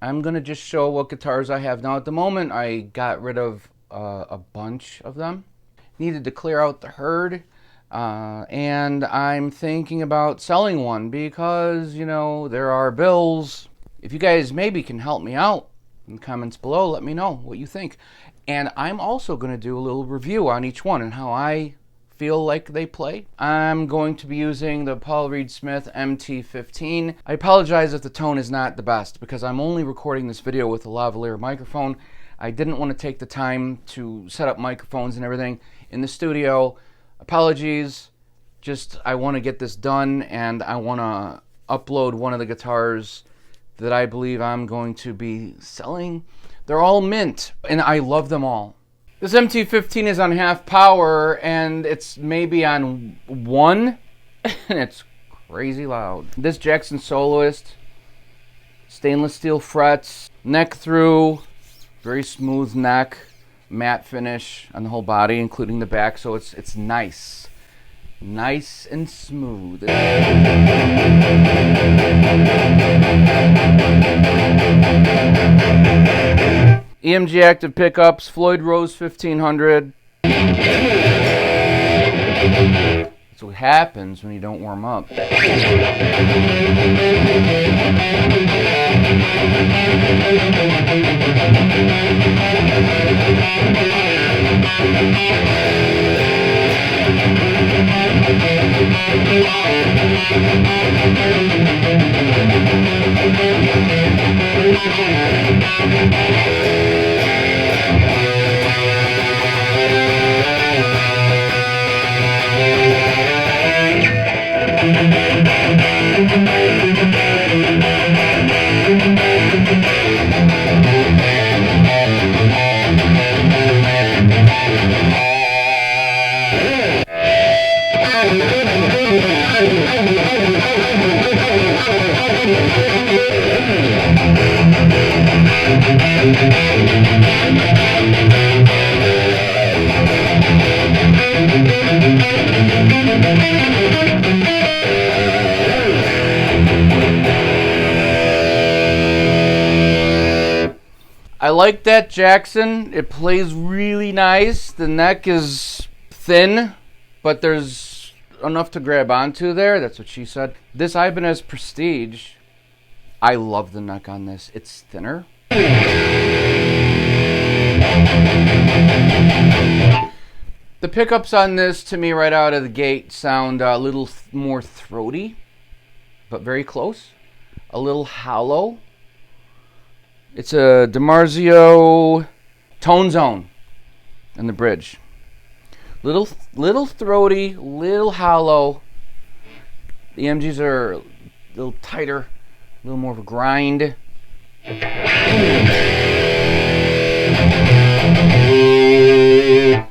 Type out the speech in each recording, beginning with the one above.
I'm gonna just show what guitars I have now. At the moment, I got rid of a bunch of them. Needed to clear out the herd, and I'm thinking about selling one because, you know, there are bills. If you guys maybe can help me out in the comments below, let me know what you think. And I'm also going to do a little review on each one and how I feel like they play. I'm going to be using the Paul Reed Smith MT15. I apologize if the tone is not the best because I'm only recording this video with a lavalier microphone. I didn't want to take the time to set up microphones and everything in the studio. Apologies, just I want to get this done and I want to upload one of the guitars that I believe I'm going to be selling. They're all mint and I love them all. This MT15 is on half power and it's maybe on 1 and it's crazy loud. This Jackson Soloist, stainless steel frets, neck through, very smooth neck, matte finish on the whole body, including the back, so it's nice. Nice and smooth. EMG active pickups, Floyd Rose 1500. That's what happens when you don't warm up. I like that Jackson. It plays really nice. The neck is thin, but there's enough to grab onto there. That's what she said. This Ibanez Prestige, I love the neck on this. It's thinner. The pickups on this, to me, right out of the gate, sound a little more throaty, but very close. A little hollow. It's a DiMarzio Tone Zone in the bridge. Little throaty, little hollow. The MGs are a little tighter, a little more of a grind.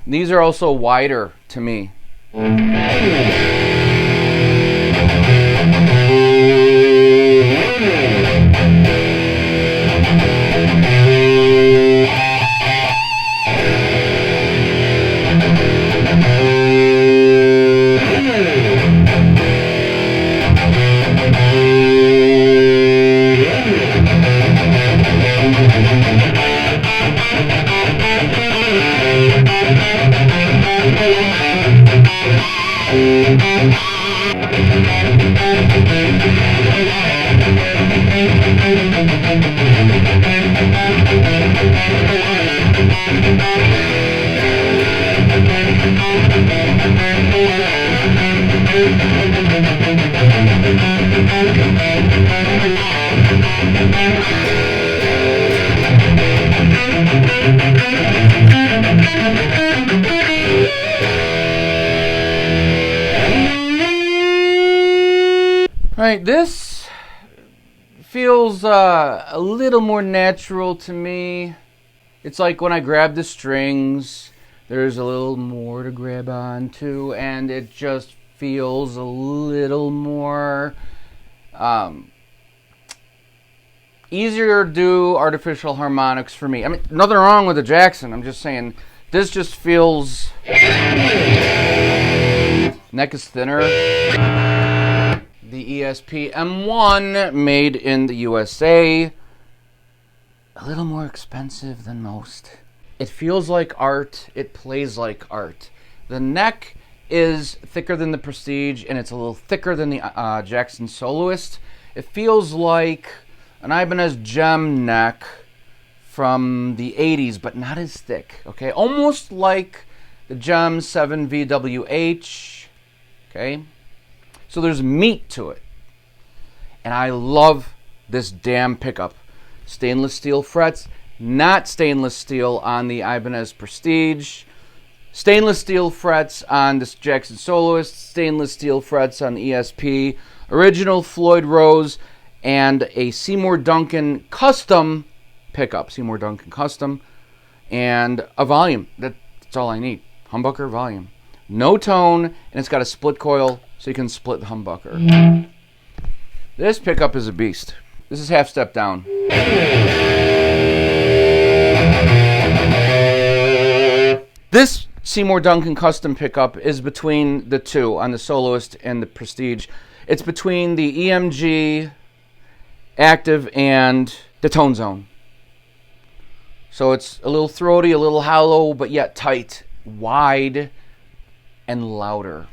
These are also wider to me. Alright, this feels a little more natural to me. It's like when I grab the strings, there's a little more to grab onto, and it just feels a little more easier to do artificial harmonics for me. I mean, nothing wrong with the Jackson. I'm just saying this just feels... Neck is thinner. The ESP M1 made in the USA. a little more expensive than most. It feels like art. It plays like art. The neck is thicker than the Prestige, and it's a little thicker than the Jackson Soloist. It feels like an Ibanez Gem neck from the 80s, but not as thick, okay? Almost like the Gem 7 VWH, okay? So there's meat to it. And I love this damn pickup. Stainless steel frets, not stainless steel on the Ibanez Prestige. Stainless steel frets on this Jackson Soloist, stainless steel frets on the ESP, original Floyd Rose, and a Seymour Duncan custom pickup, Seymour Duncan custom, and a volume. That's all I need. Humbucker volume. No tone, and it's got a split coil so you can split the humbucker. This pickup is a beast. This is half step down. This Seymour Duncan custom pickup is between the two on the Soloist and the Prestige. It's between the EMG Active and the Tone Zone. So it's a little throaty, a little hollow, but yet tight, wide, and louder.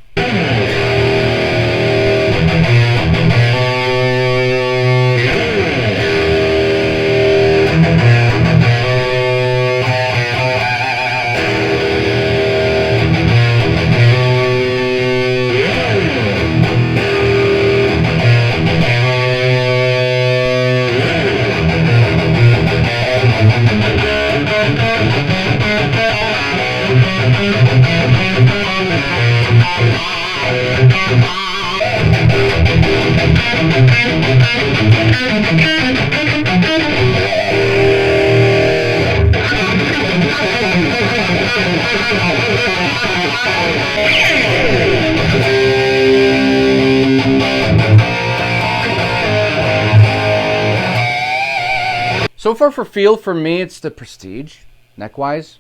So far for feel, for me, it's the Prestige, neck-wise.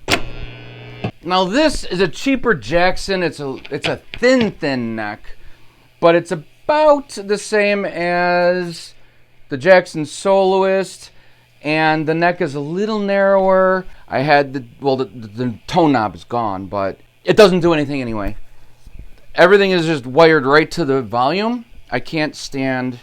Now this is a cheaper Jackson. It's a thin neck, but it's about the same as the Jackson Soloist, and the neck is a little narrower. I had the tone knob is gone, but it doesn't do anything anyway. Everything is just wired right to the volume. I can't stand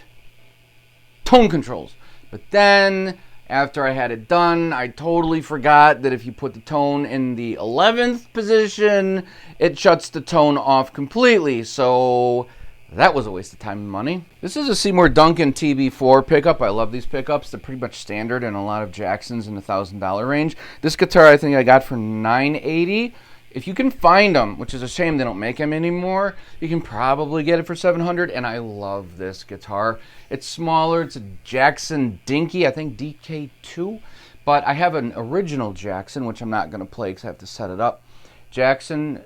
tone controls. But then, after I had it done, I totally forgot that if you put the tone in the 11th position, it shuts the tone off completely. So that was a waste of time and money. This is a Seymour Duncan TB4 pickup. I love these pickups. They're pretty much standard in a lot of Jacksons in the $1,000 range. This guitar I think I got for $980. If you can find them, which is a shame they don't make them anymore, you can probably get it for $700, and I love this guitar. It's smaller. It's a Jackson Dinky, I think DK2, but I have an original Jackson, which I'm not going to play because I have to set it up. Jackson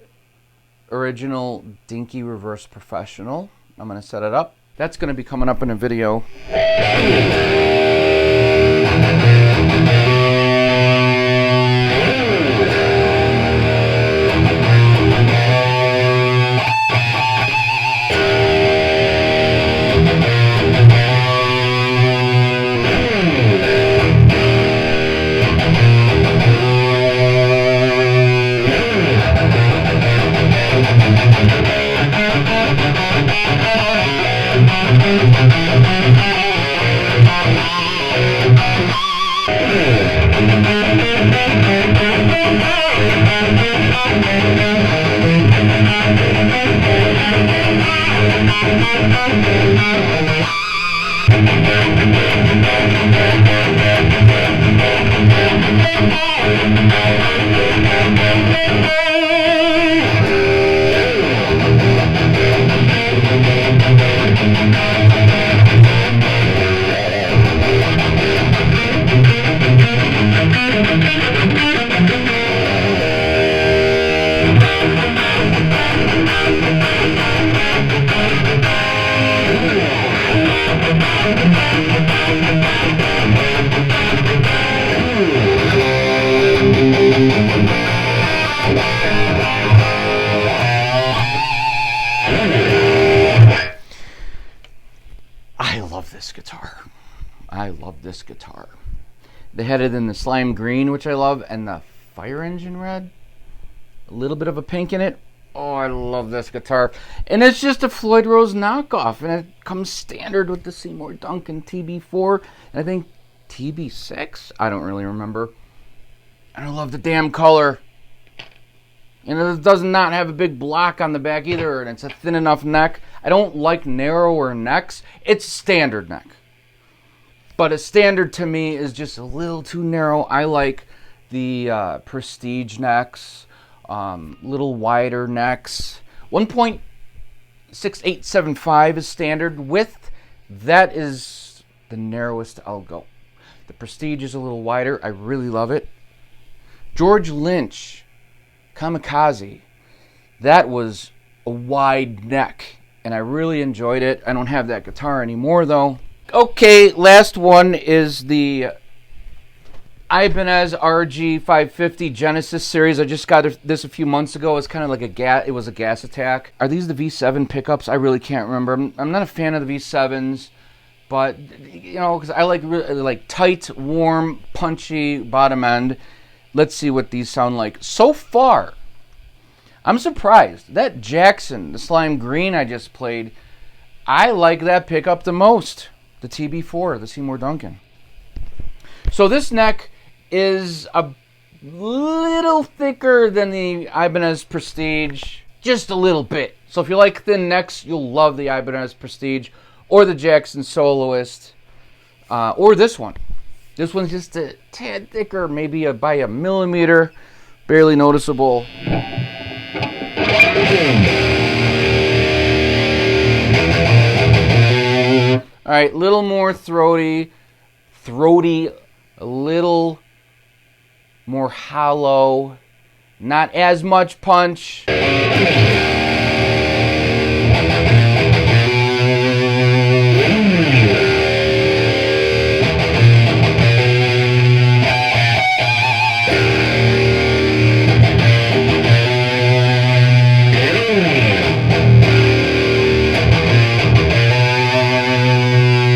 Original Dinky Reverse Professional. I'm going to set it up. That's going to be coming up in a video. They had it in the slime green, which I love, and the fire engine red. A little bit of a pink in it. Oh, I love this guitar. And it's just a Floyd Rose knockoff, and it comes standard with the Seymour Duncan TB4, and I think TB6? I don't really remember. And I love the damn color. And it does not have a big block on the back either, and it's a thin enough neck. I don't like narrower necks. It's a standard neck. But a standard to me is just a little too narrow. I like the Prestige necks, little wider necks. 1.6875 is standard width. That is the narrowest I'll go. The Prestige is a little wider. I really love it. George Lynch, Kamikaze. That was a wide neck, and I really enjoyed it. I don't have that guitar anymore, though. Okay, last one is the Ibanez RG550 Genesis series. I just got this a few months ago. It's kind of like it was a gas attack. Are these the V7 pickups? I really can't remember. I'm not a fan of the V7s, but you know, because I like tight, warm, punchy bottom end. Let's see what these sound like. So far, I'm surprised. That Jackson, the slime green I just played, I like that pickup the most. The TB4, the Seymour Duncan. So this neck is a little thicker than the Ibanez Prestige, just a little bit. So if you like thin necks, you'll love the Ibanez Prestige or the Jackson Soloist, or this one. This one's just a tad thicker, maybe by a millimeter, barely noticeable. All right, little more throaty, a little more hollow, not as much punch.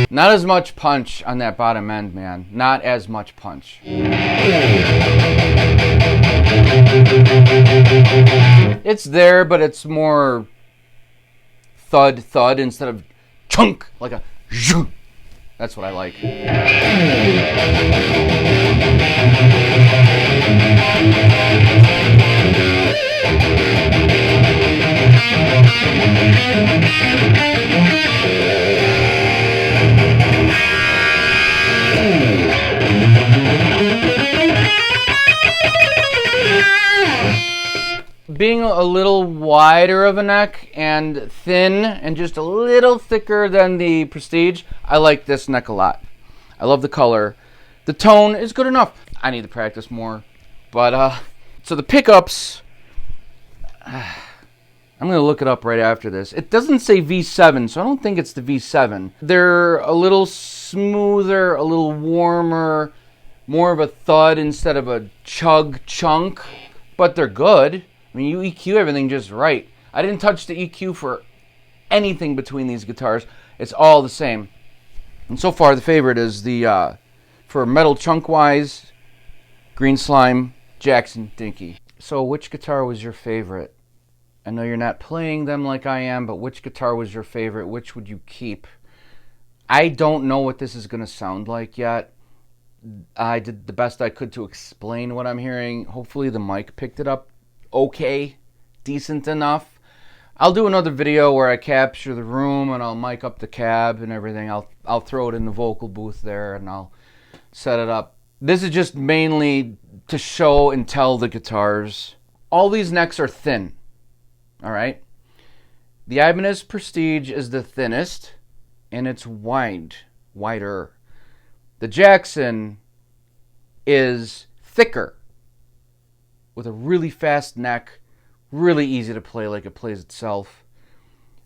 Not as much punch on that bottom end, man. Not as much punch. It's there, but it's more thud instead of chunk, like a zhunk. That's what I like. Being a little wider of a neck and thin and just a little thicker than the Prestige, I like this neck a lot. I love the color. The tone is good enough. I need to practice more. But, so the pickups, I'm going to look it up right after this. It doesn't say V7, so I don't think it's the V7. They're a little smoother, a little warmer, more of a thud instead of a chunk, but they're good. I mean, you EQ everything just right. I didn't touch the EQ for anything between these guitars. It's all the same. And so far, the favorite is the, for metal chunk-wise, Green Slime, Jackson, Dinky. So which guitar was your favorite? I know you're not playing them like I am, but which guitar was your favorite? Which would you keep? I don't know what this is going to sound like yet. I did the best I could to explain what I'm hearing. Hopefully the mic picked it up okay, decent enough. I'll do another video where I capture the room and I'll mic up the cab and everything. I'll throw it in the vocal booth there and I'll set it up. This is just mainly to show and tell the guitars. All these necks are thin, all right? The Ibanez Prestige is the thinnest and it's wider. The Jackson is thicker with a really fast neck, really easy to play like it plays itself.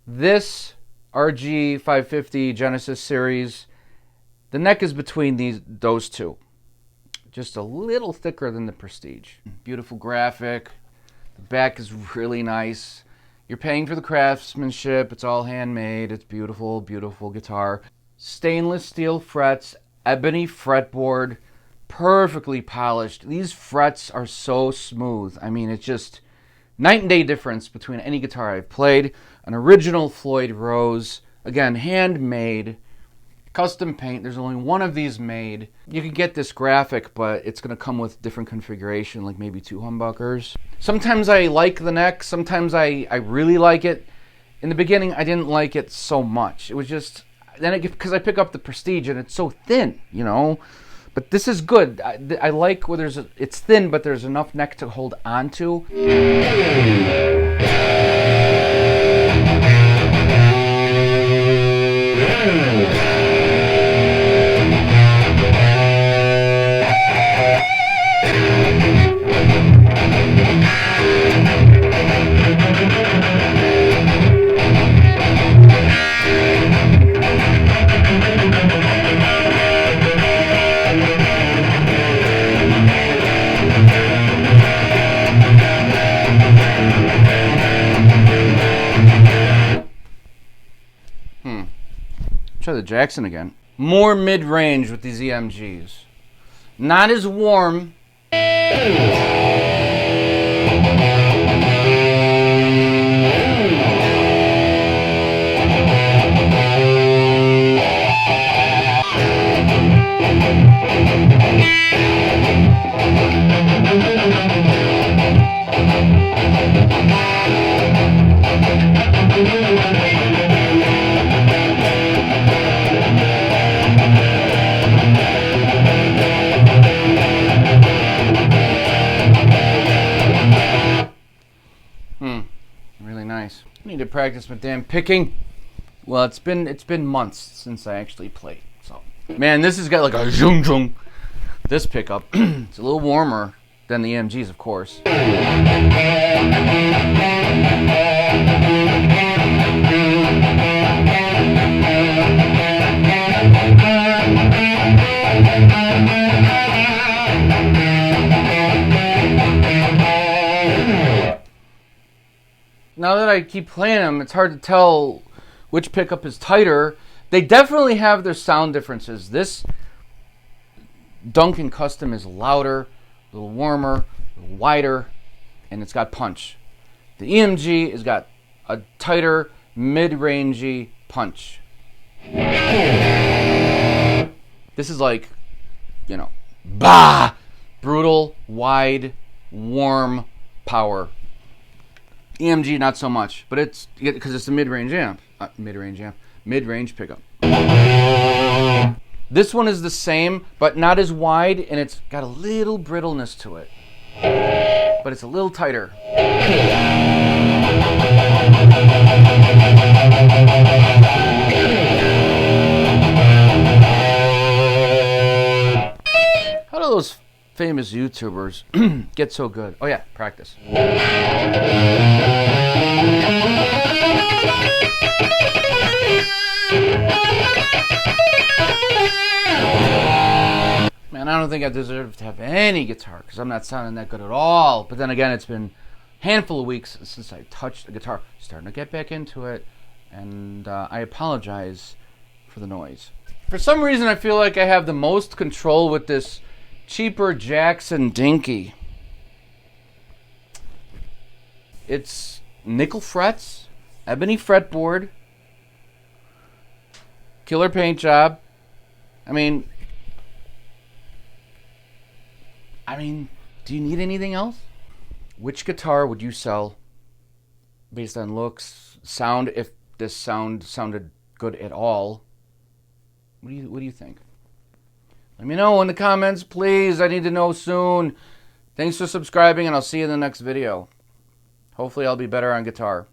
This RG550 Genesis series, the neck is between those two. Just a little thicker than the Prestige. Beautiful graphic. The back is really nice. You're paying for the craftsmanship. It's all handmade. It's beautiful guitar. Stainless steel frets, ebony fretboard, perfectly polished. These frets are so smooth. I mean, it's just night and day difference between any guitar I've played. An original Floyd Rose, again, handmade, custom paint. There's only one of these made. You can get this graphic, but it's going to come with different configuration, like maybe 2 humbuckers. Sometimes I like the neck. Sometimes I really like it. In the beginning, I didn't like it so much. It was just, then because I pick up the Prestige and it's so thin, you know. But this is good. I like where it's thin, but there's enough neck to hold on to. Try the Jackson again. More mid-range with these EMGs. Not as warm. Really nice. I need to practice my damn picking. Well, it's been months since I actually played. So, man, this has got like a zoom zoom. This pickup, it's a little warmer than the EMGs, of course. Now that I keep playing them, it's hard to tell which pickup is tighter. They definitely have their sound differences. This Duncan Custom is louder, a little warmer, a little wider, and it's got punch. The EMG has got a tighter, mid-rangey punch. This is like, you know, bah! Brutal, wide, warm power. EMG not so much, but it's because it's a mid-range amp. Mid-range pickup. This one is the same, but not as wide, and it's got a little brittleness to it. But it's a little tighter. How do those famous YouTubers get so good? Oh yeah, practice. Man, I don't think I deserve to have any guitar because I'm not sounding that good at all. But then again, it's been a handful of weeks since I touched the guitar. Starting to get back into it, and I apologize for the noise. For some reason, I feel like I have the most control with this cheaper Jackson Dinky. It's nickel frets, ebony fretboard, killer paint job. I mean, do you need anything else? Which guitar would you sell based on looks, sound, if this sounded good at all? What do you think? Let me know in the comments, please. I need to know soon. Thanks for subscribing, and I'll see you in the next video. Hopefully I'll be better on guitar.